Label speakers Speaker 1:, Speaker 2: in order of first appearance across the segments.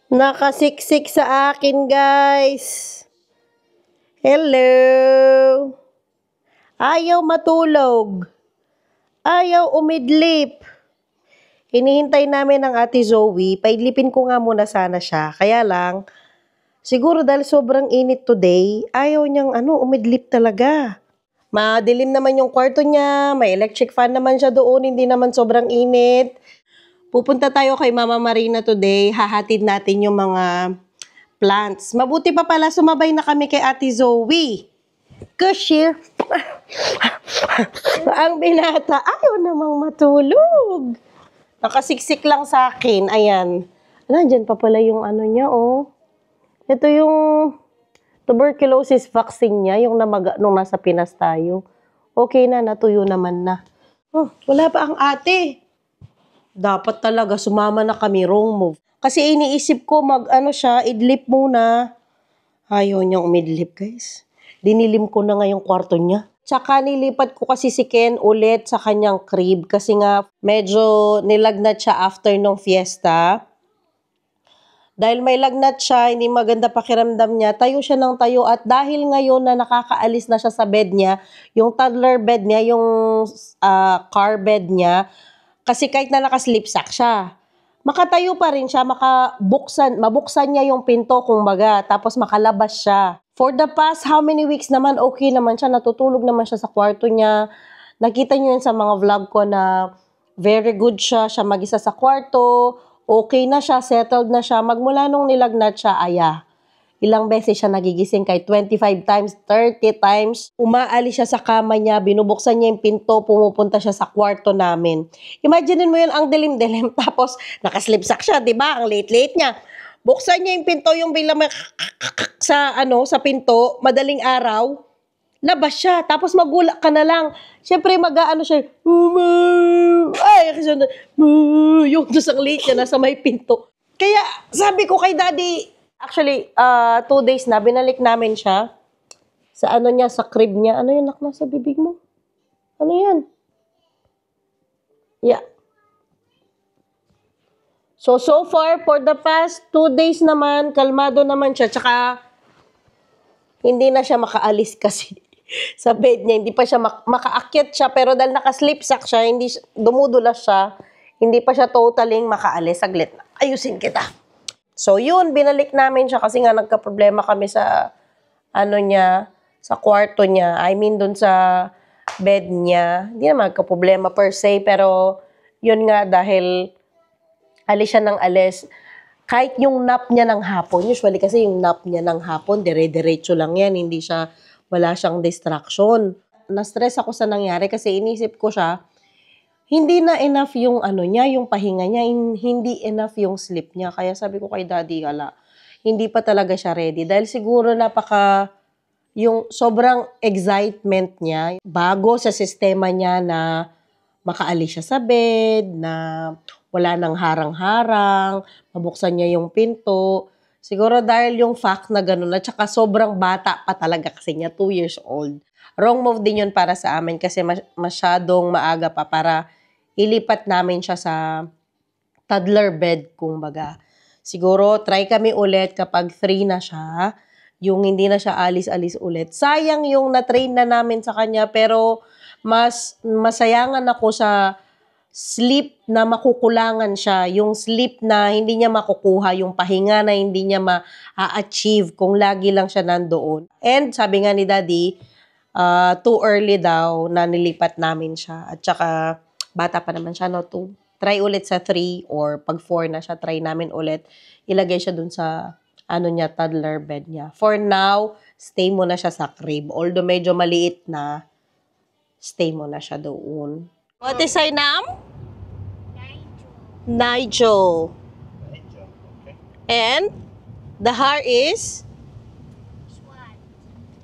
Speaker 1: Nakasiksik sa akin, guys. Hello. Ayaw matulog. Ayaw umidlip. Hinihintay namin ang Ate Zoe. Paidlipin ko nga muna sana siya. Kaya lang, siguro dahil sobrang init today, ayaw niyang umidlip talaga. Madilim naman yung kwarto niya. May electric fan naman siya doon. Hindi naman sobrang init. Pupunta tayo kay Mama Marina today. Hahatid natin yung mga plants. Mabuti pa pala sumabay na kami kay Ate Zoe. Kasi ang binata ayaw namang matulog. Nakasiksik lang sa akin. Ayan. Nandyan pa pala yung niya, oh. Ito yung tuberculosis vaccine niya, yung nung nasa Pinas tayo. Okay na, natuyo naman na. Oh, wala pa ang ate. Dapat talaga sumama na kami, wrong move. Kasi iniisip ko idlip muna. Ayaw niyang umidlip, guys. Dinilim ko na nga yung kwarto niya. Tsaka nilipat ko kasi si Ken ulit sa kanyang crib kasi nga medyo nilagnat siya after nung fiesta. Dahil may lagnat siya, hindi maganda pakiramdam niya, tayo siya ng tayo. At dahil ngayon na nakakaalis na siya sa bed niya, yung toddler bed niya, yung car bed niya, kasi kahit na naka-slipsack siya, makatayo pa rin siya, mabuksan niya yung pinto kumbaga, tapos makalabas siya. For the past how many weeks naman, okay naman siya, natutulog naman siya sa kwarto niya. Nakita niyo yun sa mga vlog ko na very good siya mag-isa sa kwarto, okay na siya, settled na siya. Magmula nung nilagnat siya, ilang beses siya nagigising kahit 25 times, 30 times. Umaalis siya sa kama niya, binubuksan niya yung pinto, pumupunta siya sa kwarto namin. Imagine mo yun, ang dilim-dilim, tapos nakaslipsack siya, di ba? Ang late-late niya. Buksan niya yung pinto, yung bilang sa pinto, madaling araw, labas siya. Tapos magulak ka na lang. Siyempre, siya, yung dusang late niya, nasa may pinto. Kaya, sabi ko kay Daddy, actually, 2 days na, binalik namin siya sa niya, sa crib niya. Ano yun, nasa bibig mo? Ano yan? Yeah. So far, for the past 2 days naman, kalmado naman siya. Tsaka, hindi na siya makaalis kasi sa bed niya. Hindi pa siya makaakyat siya. Pero dahil naka-slipsack siya, dumudulas siya. Hindi pa siya totaling makaalis. Saglit na. Ayusin kita. So, yun, binalik namin siya kasi nga nagka-problema kami sa, niya, sa kwarto niya. I mean, dun sa bed niya. Hindi naman nagka-problema per se, pero yun nga dahil alis siya ng alis. Kahit yung nap niya ng hapon, usually kasi yung nap niya ng hapon, dire-diretso lang yan, wala siyang distraction. Na-stress ako sa nangyari kasi inisip ko siya, hindi na enough yung niya, yung pahinga niya, hindi enough yung sleep niya. Kaya sabi ko kay Daddy, hindi pa talaga siya ready. Dahil siguro yung sobrang excitement niya, bago sa sistema niya na makaalis siya sa bed, na wala nang harang-harang, mabuksan niya yung pinto. Siguro dahil yung fact na gano'n, at saka sobrang bata pa talaga kasi niya, 2 years old. Wrong move din yun para sa amin kasi masyadong maaga pa para ilipat namin siya sa toddler bed, kumbaga. Siguro, try kami ulit kapag 3 na siya, yung hindi na siya alis-alis ulit. Sayang yung na-train na namin sa kanya, pero masayangan ako sa sleep na makukulangan siya, yung sleep na hindi niya makukuha, yung pahinga na hindi niya ma-achieve kung lagi lang siya nandoon. And sabi nga ni Daddy, too early daw na nilipat namin siya. At saka, bata pa naman siya, no? Try ulit sa 3 or pag 4 na siya, try namin ulit. Ilagay siya dun sa, niya, toddler bed niya. For now, stay muna siya sa crib. Although medyo maliit na, stay muna siya doon. What is her name? Nigel. Okay. And the hair is?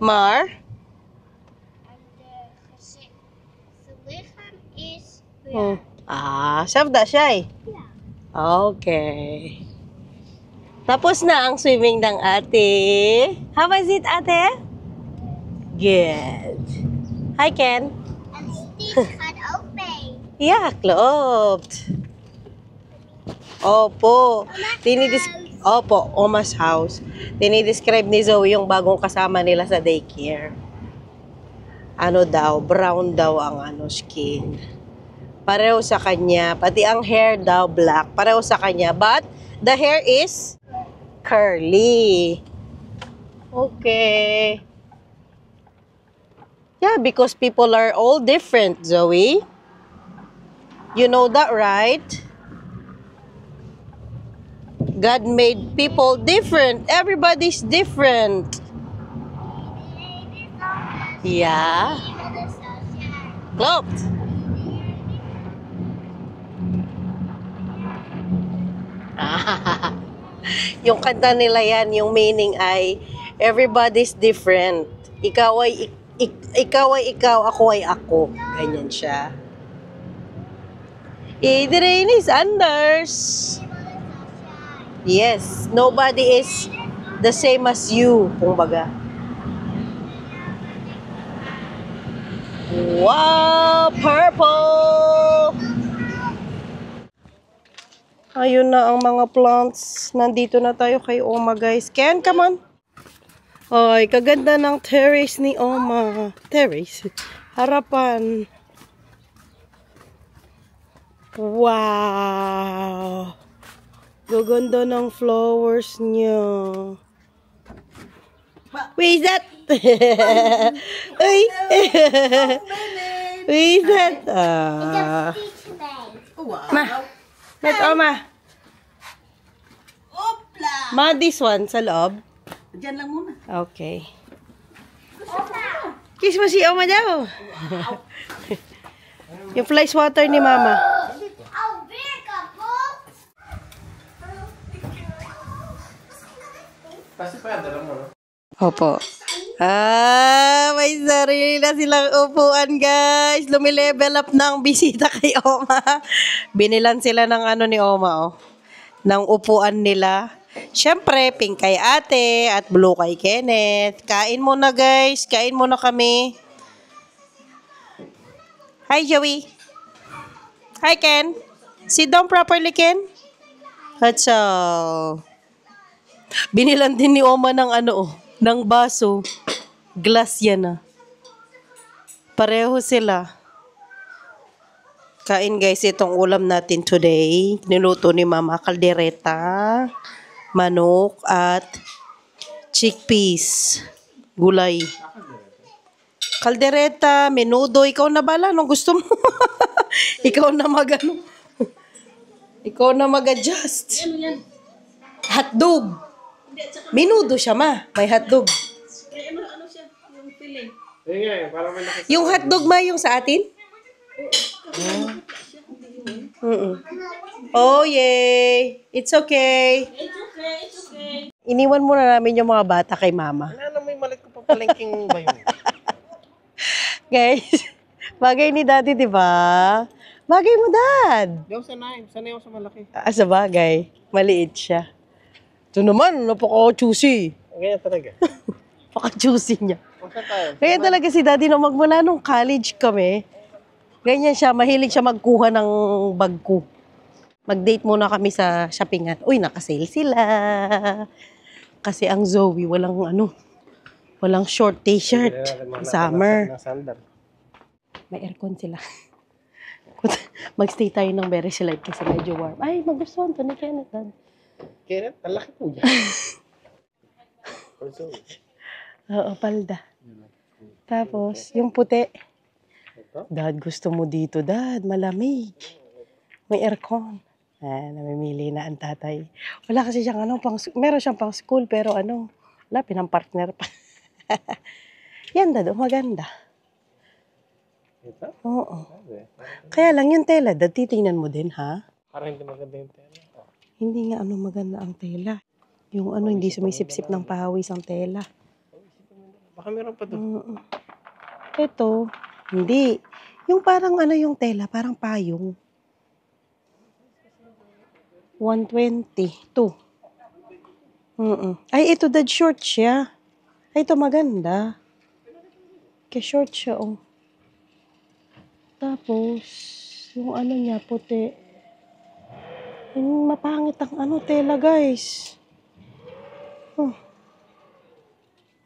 Speaker 1: Mar.
Speaker 2: And the lichaam is?
Speaker 1: Sabda siya eh.
Speaker 2: Yeah.
Speaker 1: Okay. Tapos na ang swimming ng ate. How was it, ate? Good. Hi, Ken.
Speaker 2: And Steve had open.
Speaker 1: Yeah, closed. Opo. Opo, Oma's house. Dinidescribe ni Zoe yung bagong kasama nila sa daycare. Ano daw, brown daw ang skin. Pareho sa kanya, pati ang hair daw black. Pareho sa kanya, but the hair is curly. Okay. Yeah, because people are all different, Zoe. You know that, right? God made people different. Everybody's different. Yeah. Klopt. Yung kanta nila yan, yung meaning ay everybody's different. Ikaw ay ikaw, ako ay ako. Ganyan siya. Iedereen is anders. Yes, nobody is the same as you, kumbaga. Wow, purple! Ayun na ang mga plants. Nandito na tayo kay Oma, guys. Ken, come on. Ay, kaganda ng terrace ni Oma. Terrace. Harapan. Wow! Gaganda ng flowers niya. Wait, is that? Uy! Wait, is that? Ma. Let Oma.
Speaker 3: Opla!
Speaker 1: Ma, this one sa loob.
Speaker 3: Diyan lang muna.
Speaker 1: Okay. Kiss mo si Oma daw. Yung fly swatter ni Mama.
Speaker 2: Oh, big apple.
Speaker 1: Opo. May sarili na silang upuan, guys. Lumilevel up na ang bisita kay Oma. Binilan sila ng ni Oma, oh. Ng upuan nila. Siyempre, pink kay ate at blue kay Kenneth. Kain muna, guys. Kain muna kami. Hi, Joey. Hi, Ken. Sit down properly, Ken. That's all. Binilan din ni Oma ng ng baso. Glass yan ah. Pareho sila. Kain guys, itong ulam natin today. Niluto ni Mama, kaldereta, manok, at chickpeas. Gulay. Kaldereta, menudo, ikaw na bala, anong gusto mo? Ikaw na Ikaw na mag-adjust. Hotdog. Menudo siya, ma. May hotdog.
Speaker 3: Ano siya? Yung feeling.
Speaker 1: Yung hotdog, ma, yung sa atin? Oh, yay. It's okay.
Speaker 3: It's okay.
Speaker 1: Iniwan muna namin yung mga bata kay Mama.
Speaker 4: Ano may malit ko pa palengking ba yun?
Speaker 1: Guys, bagay ni Daddy, di ba? Bagay mo, Dad.
Speaker 4: Di ako sanay. Sanay ako sa malaki.
Speaker 1: Sa bagay. Maliit siya. Ito naman, napaka-juicy.
Speaker 4: Ganyan talaga.
Speaker 1: Napaka-juicy niya.
Speaker 4: Masa tayo?
Speaker 1: Kaya talaga si Daddy, nung magmula nung college kami, ganyan siya, mahilig siya magkuha ng bag ko. Mag-date muna kami sa shoppingan. Uy, nakasale sila. Kasi ang Zoe, walang short t-shirt. Summer.
Speaker 4: Sandal.
Speaker 1: May aircon sila. Magstay tayo ng very light kasi medyo warm. Ay, magustuhan to ni Kenneth, Dad.
Speaker 4: Kenneth, ang laki po niya. Also,
Speaker 1: Oo, palda. Tapos, yung puti. Dad, gusto mo dito, Dad. Malamig. May aircon. Namimili na ang tatay. Wala kasi siyang meron siyang pang school, pero wala, pinang-partner pa. Yan, Dad, maganda.
Speaker 4: ito?
Speaker 1: Oo. Kaya lang yung tela, Dad, titingnan mo din, ha?
Speaker 4: Parang hindi maganda yung tela.
Speaker 1: Hindi nga maganda ang tela. Yung hindi sumisip-sip ng pawis ang tela.
Speaker 4: Baka meron pa doon.
Speaker 1: Ito, hindi. Yung parang yung tela, parang payong. 122. Ay, ito Dad, short siya. Ay, ito maganda. Kaya short siya, oh. Tapos, yung niya, puti. Yung mapangit ang tela, guys.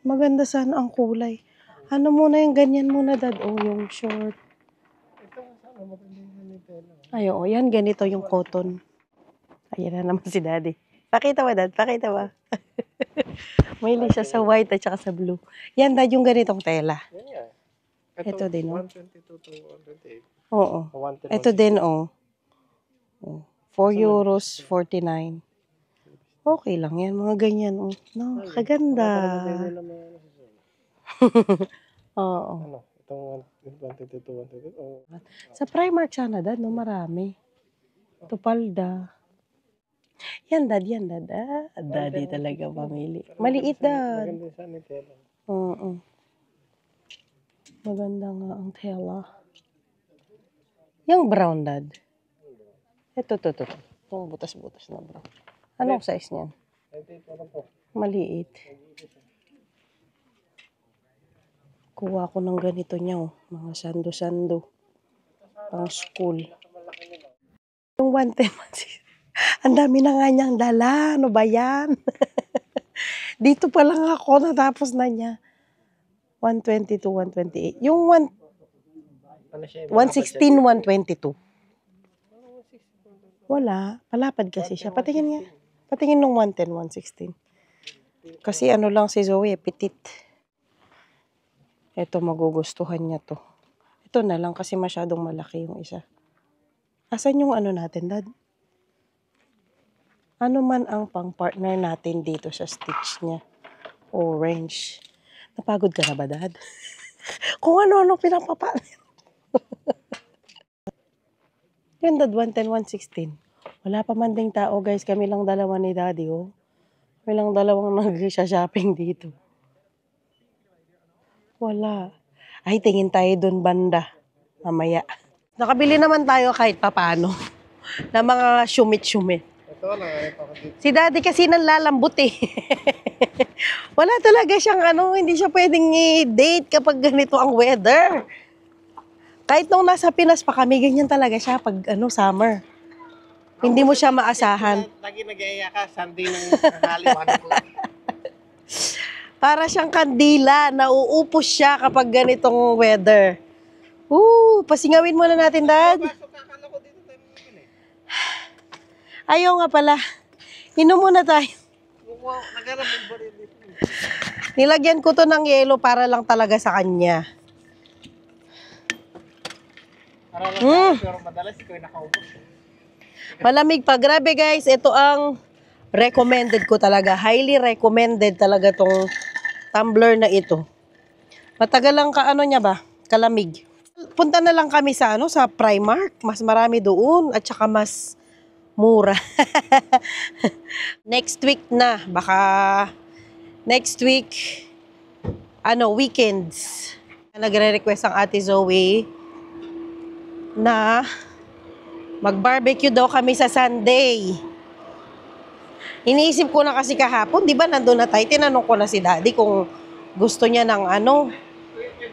Speaker 1: Maganda sana ang kulay. Ano muna yung ganyan muna, Dad? Oh, yung short.
Speaker 4: Ito nga sana, maganda yung nitela.
Speaker 1: Ay, oo, yan. Ganito yung cotton. Ayan na naman si Daddy. Pakita ba, Dad? Pakita ba? Mahilig siya sa white at saka sa blue. Yan, Dad, yung ganitong tela.
Speaker 4: Yan nga.
Speaker 1: Ito din, oh.
Speaker 4: 122 to 128.
Speaker 1: Oo.
Speaker 4: 110,
Speaker 1: Ito din, oh. 4 euros, 49. Okay lang yan, mga ganyan, oh. No, kaganda. Oo.
Speaker 4: Ano? Itong 122 to 128. Oh.
Speaker 1: Sa Primark sana, Dad, no? Marami. Ito palda. Yan, Dad, yan, Dad. Ah, Daddy talaga mamili. Maliit, Dad.
Speaker 4: Maganda sa nitela.
Speaker 1: Oo. Maganda nga ang tela. Yung brown, Dad. Ito. Itong butas-butas na brown. Anong size niyan?
Speaker 4: Ito lang po.
Speaker 1: Maliit. Kuha ko ng ganito niya, oh. Mga sando-sando. Pang school. Yung 110. Ang dami na nga niyang dala. Ano ba yan? Dito pa lang ako natapos na niya. 120 to 128. Yung
Speaker 4: Ano siya?
Speaker 1: 116, 122. Wala. Palapad kasi siya. Patingin nga. Patingin nung 110, 116. Kasi ano lang si Zoe, petit. Ito, magugustuhan niya to. Ito na lang kasi masyadong malaki yung isa. Asan yung ano natin, Dad? Ano man ang pang-partner natin dito sa stitch niya? Orange. Napagod ka na ba, Dad? Kung ano-ano pinapapalit. Yun, Dad, 110, 116. Wala pa man ding tao, guys. Kami lang dalawa ni Daddy, oh. Kami lang dalawang nag-shopping dito. Wala. Ay, tingin tayo dun banda. Mamaya. Nakabili naman tayo kahit papano. Na mga shumit-shumit.
Speaker 4: Ito lang. Ito ako dito.
Speaker 1: Si Daddy kasi nanlalambot eh. Wala talaga siyang hindi siya pwedeng i-date kapag ganito ang weather. Kahit nung nasa Pinas pa kami, ganyan talaga siya pag summer. Hindi mo siya maasahan.
Speaker 4: Lagi nag-iaya ka. Sunday ng haliwan ko.
Speaker 1: Para siyang kandila, nauupos siya kapag ganitong weather. Pasingawin muna natin, Dad.
Speaker 4: Pasok ka. Akala ko dito tayo mamili.
Speaker 1: Ayaw nga pala. Inom muna tayo.
Speaker 4: Wow, naghanap ng baril dito.
Speaker 1: Nilagyan ko to ng yelo para lang talaga sa kanya.
Speaker 4: Para lang tayo, pero madalas ikaw yung nakaubos.
Speaker 1: Malamig pa. Grabe guys, ito ang recommended ko talaga. Highly recommended talaga tong tumbler na ito. Matagal lang niya ba? Kalamig. Punta na lang kami sa sa Primark. Mas marami doon at saka mas mura. Next week na. Baka next week weekends. Nagre-request ang Ate Zoe na mag-barbecue daw kami sa Sunday. Iniisip ko na kasi kahapon, di ba nandun na tayo, tinanong ko na si Daddy kung gusto niya ng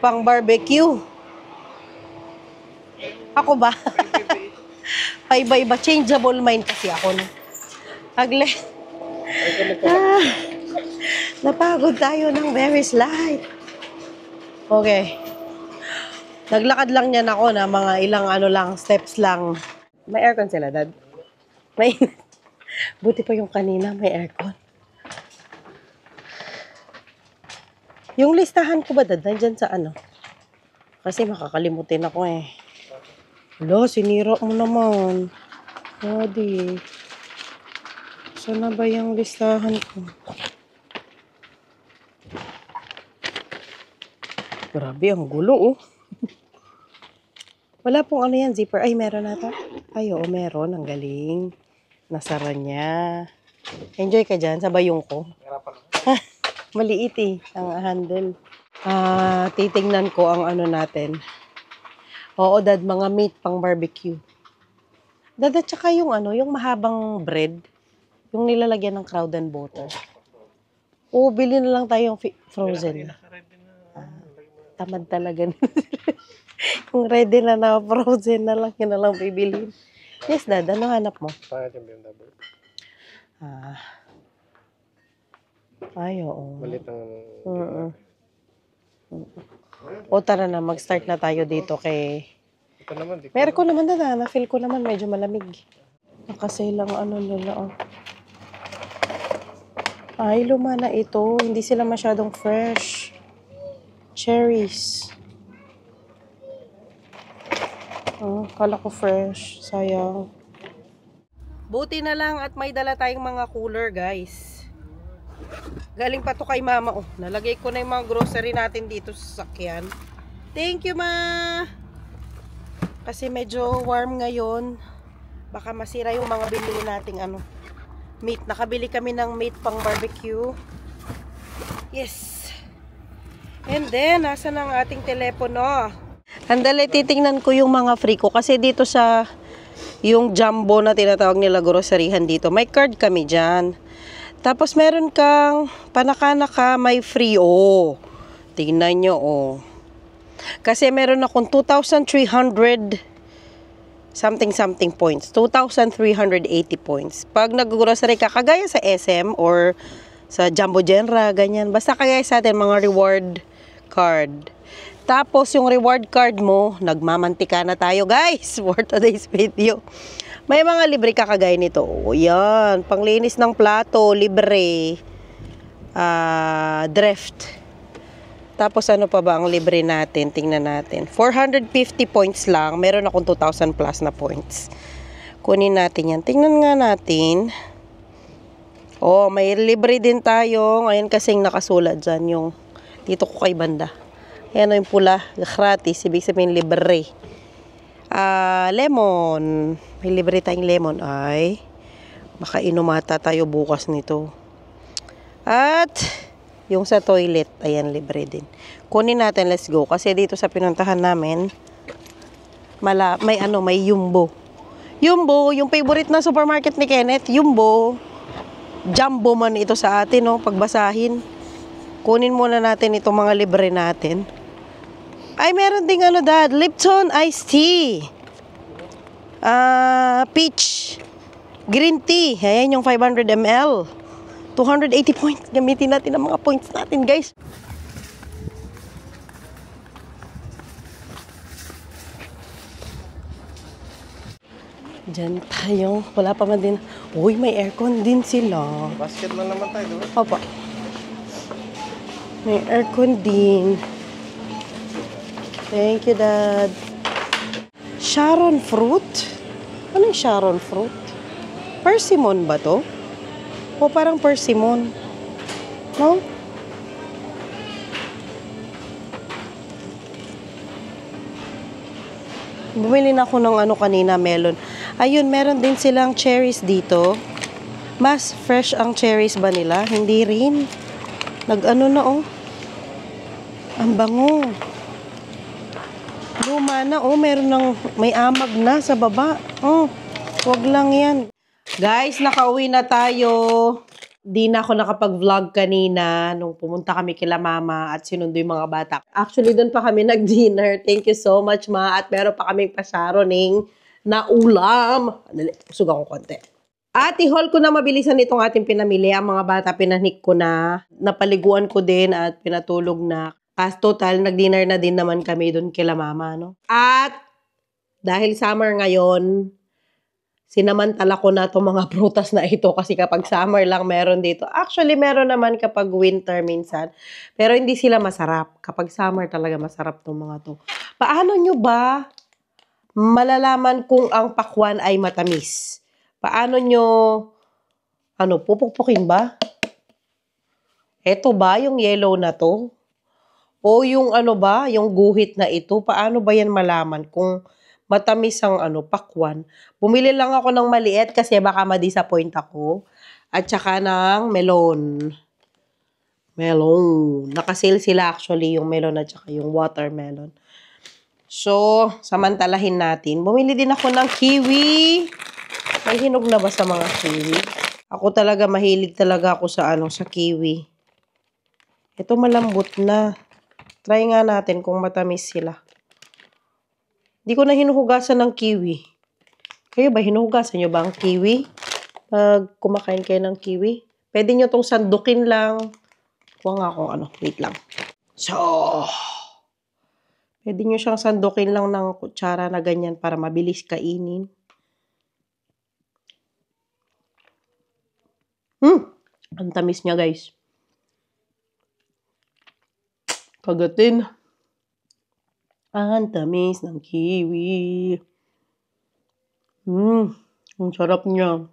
Speaker 1: pang barbecue. Ako ba? Paiba-iba, changeable mind kasi ako. Napagod tayo ng very slight. Okay. Naglakad lang niyan ako na mga ilang steps lang. May aircon sila, Dad? May buti pa yung kanina, may aircon. Yung listahan ko ba, Dad, nandyan sa Kasi makakalimutin ako eh. Hala, sinira mo naman. Daddy. Saan na ba yung listahan ko? Grabe, ang gulo, oh. Wala pong yan, zipper. Ay, meron na to. Ay, oo, meron. Ang galing. Nasara niya. Enjoy ka dyan sa bayong ko. Maliit eh, ang handle. Titingnan ko ang natin. Oo, Dad, mga meat pang barbecue. Dad, at saka yung yung mahabang bread. Yung nilalagyan ng crowd and butter. Oo, bili na lang tayong frozen. Tamad talaga. Kung ready na frozen na lang, yun na lang bibilhin. Yes, Dad, ano hanap mo?
Speaker 4: Pangit yung BMW.
Speaker 1: Ay, oo.
Speaker 4: Malit ang...
Speaker 1: Mm-mm. O tara na, mag-start na tayo dito kay...
Speaker 4: Ito naman, di ko.
Speaker 1: Meron ko naman na-feel ko naman medyo malamig. Nakasale lang ano nila, oh. Ay, luma na ito. Hindi sila masyadong fresh. Cherries. Oh, kala ko fresh. Sayang. Buti na lang at may dala tayong mga cooler, guys. Galing pa to kay mama, oh. Nalagay ko na yung mga grocery natin dito sa sasakyan. Thank you, ma! Kasi medyo warm ngayon. Baka masira yung mga binili nating ano, meat. Nakabili kami ng meat pang barbecue. Yes. And then, nasa na ang ating telepono? Andali, titingnan ko yung mga free ko. Kasi dito sa yung jumbo na tinatawag nila groceryhan dito, may card kami dyan. Tapos meron kang panaka-naka, may free. Oh, tingnan nyo, oh. Kasi meron akong 2,300 something points. 2,380 points. Pag nag-grocery ka, kagaya sa SM or sa Jumbo Genera, ganyan. Basta kagaya sa atin, mga reward card. Tapos, yung reward card mo, nagmamantika na tayo, guys, for today's video. May mga libre ka kagaya nito. O, yan. Panglinis ng plato, libre. Drift. Tapos ano pa ba ang libre natin? Tingnan natin. 450 points lang. Meron akong 2,000 plus na points. Kunin natin yan. Tingnan nga natin. Oh, may libre din tayo. Ngayon kasing nakasulat dyan yung dito ko kay banda. Ayan o yung pula. Gratis. Ibig sabihin libre. Lemon. May libre tayong lemon. Ay, makainumata tayo bukas nito. At yung sa toilet, ayan, libre din. Kunin natin, let's go. Kasi dito sa pinuntahan namin, may Jumbo. Jumbo, yung favorite na supermarket ni Kenneth, Jumbo. Jumbo man ito sa atin, no, pagbasahin. Kunin muna natin itong mga libre natin. Ay, meron ding ano, Dad, Lipton iced tea. Peach. Green tea. Ayan yung 500 ml. 280 points. Gamitin natin ang mga points natin, guys. Diyan tayo. Wala pa man din. Uy, may aircon din sila.
Speaker 4: Basket lang naman tayo, diba?
Speaker 1: Opo. May aircon din. Thank you, Dad. Sharon fruit? Ano yung Sharon fruit? Persimmon ba to? O parang persimmon. No? Bumili na ako ng ano kanina, melon. Ayun, meron din silang cherries dito. Mas fresh ang cherries ba nila? Hindi rin. Nag-ano na, oh. Ang bango. Luma na, oh. Meron ng, may amag na sa baba. Oh, wag lang yan. Guys, nakauwi na tayo. Di na ako nakapag-vlog kanina nung pumunta kami kila mama at sinundo yung mga bata. Actually, doon pa kami nag-dinner. Thank you so much, ma. At meron pa kaming pasaroning na ulam. Usog ako konti. At i-haul ko na mabilisan itong ating pinamili. Ang mga bata, pinanik ko na. Napaliguan ko din at pinatulog na. As total, nag-dinner na din naman kami doon kila mama, no? At dahil summer ngayon, sinamantala ko na itong mga prutas na ito kasi kapag summer lang meron dito. Actually, meron naman kapag winter minsan. Pero hindi sila masarap. Kapag summer talaga masarap itong mga to. Paano nyo ba malalaman kung ang pakwan ay matamis? Paano nyo, pupukpukin ba? Ito ba, yung yellow na to? O yung yung guhit na ito? Paano ba yan malaman kung matamis ang pakwan? Bumili lang ako ng maliit kasi baka ma-disappoint ako. At saka ng melon. Melon. Nakasale sila actually yung melon at saka yung watermelon. So, samantalahin natin. Bumili din ako ng kiwi. May hinog na ba sa mga kiwi? Ako talaga, mahilig talaga ako sa sa kiwi. Ito malambot na. Try nga natin kung matamis sila. Hindi ko na hinuhugasan ng kiwi. Kayo ba, hinuhugasan nyo ba ang kiwi? Pag kumakain kayo ng kiwi? Pwede nyo tong sandukin lang. Kuha nga akong ano. Wait lang. So, pwede nyo siyang sandukin lang ng kutsara na ganyan para mabilis kainin. Ang tamis niya, guys. Kagatin. Ang tamis ng kiwi. Ang sarap niya.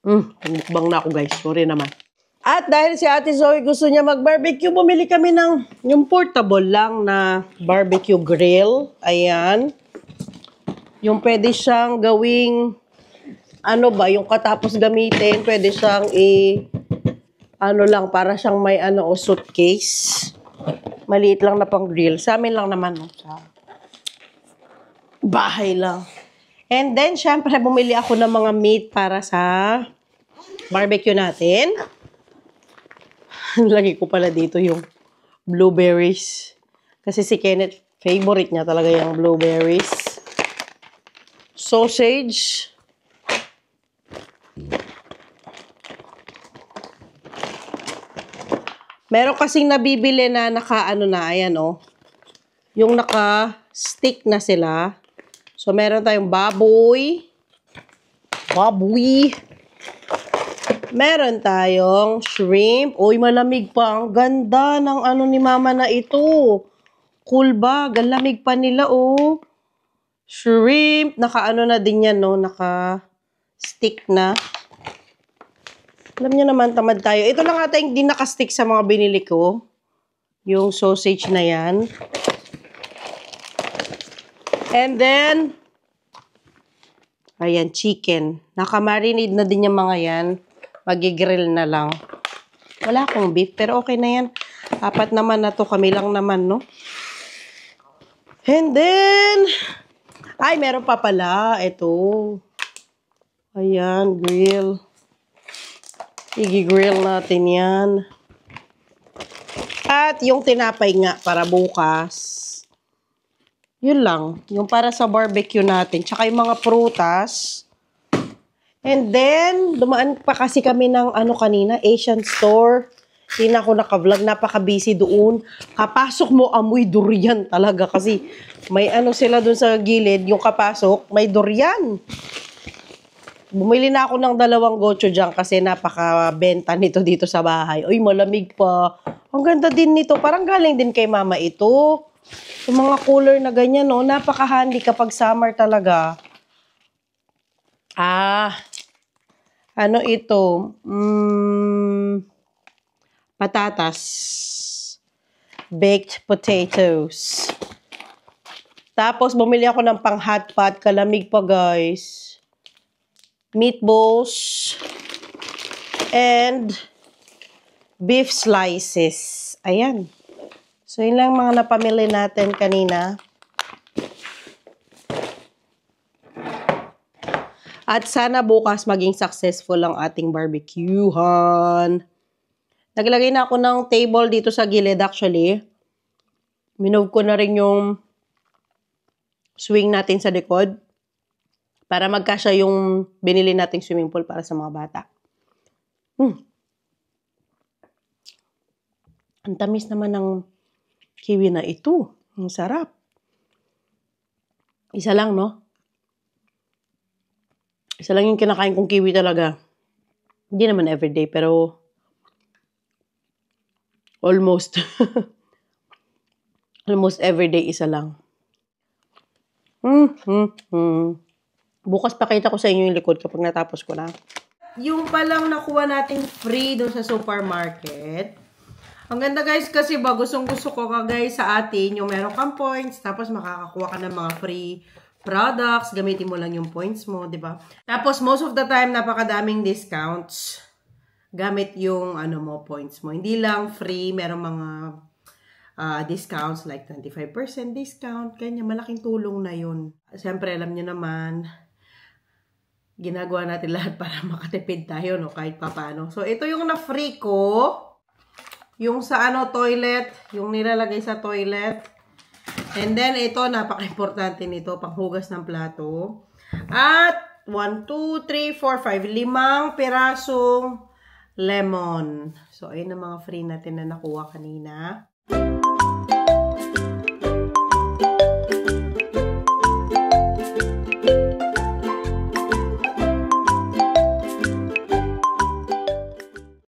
Speaker 1: Mukbang na ako, guys. Sorry naman. At dahil si Ate Zoe gusto niya mag-barbecue, bumili kami ng yung portable lang na barbecue grill. Ayan. Yung pwede siyang gawing, ano ba, yung katapos gamitin, pwede siyang ano lang, para siyang may suitcase. Maliit lang na pang grill. Sa amin lang naman, no? Sa bahay lang. And then, syempre, bumili ako ng mga meat para sa barbecue natin. Lagi ko pala dito yung blueberries. Kasi si Kenneth, favorite niya talaga yung blueberries. Sausage. Meron kasing nabibili na ayan yung naka-stick na sila. So, meron tayong baboy. Meron tayong shrimp. Uy, malamig pa. Ang ganda ng ni mama na ito. Cool bag. Ang lamig pa nila, Shrimp. Naka-ano na din yan, naka-stick na. Alam niyo naman, tamad tayo. Ito lang ata yung di naka-stick sa mga binili ko. Yung sausage na yan. And then, ayan, chicken. Naka-marinade na din yung mga yan. Magigrill na lang. Wala akong beef, pero okay na yan. 4 naman na to. Kami lang naman, no? And then, ay, meron pa pala. Ito. Ayan, grill. I-grill natin yan. At yung tinapay nga para bukas. Yun lang. Yung para sa barbecue natin. Tsaka yung mga prutas. And then, dumaan pa kasi kami ng kanina, Asian store. Hindi na ako naka-vlog. Napaka-busy doon. Kapasok mo, amoy durian talaga. Kasi may sila doon sa gilid. Yung kapasok, may durian. Bumili na ako ng 2 gocho dyan kasi napaka-benta nito dito sa bahay. Uy, malamig pa. Ang ganda din nito. Parang galing din kay mama ito. Yung mga cooler na ganyan, napaka-handy kapag summer talaga. Ano ito? Patatas. Baked potatoes. Tapos, bumili ako ng pang hot pot. Kalamig pa, guys. Meatballs. And beef slices. Ayan. So, yun lang mga napamili natin kanina. At sana bukas maging successful ang ating barbecuehan. Naglagay na ako ng table dito sa gilid actually. Minove ko na rin yung swing natin sa likod. Para magkasya yung binili nating swimming pool para sa mga bata. Ang tamis naman ng kiwi na ito. Ang sarap. Isa lang, no? Isa lang yung kinakain kong kiwi talaga. Hindi naman everyday, pero almost. Almost everyday, isa lang. Bukas pakita ko sa inyo yung likod kapag natapos ko na. Yung palang nakuha nating free doon sa supermarket. Ang ganda guys kasi gustong-gusto ko guys sa atin yung meron kang points tapos makakakuha ka ng mga free products, gamitin mo lang yung points mo, di ba? Tapos most of the time napakadaming discounts gamit yung points mo. Hindi lang free, meron mga discounts like 25% discount, kanya malaking tulong na yun. Siyempre alam niyo naman ginagawa natin lahat para makatipid tayo, no, kahit papaano. So ito yung na-free ko. Yung sa toilet, yung nilalagay sa toilet. And then, ito, napaka-importante nito, panghugas ng plato. At, 1, 2, 3, 4, 5. 5 pirasong lemon. So, ayun ang mga free natin na nakuha kanina.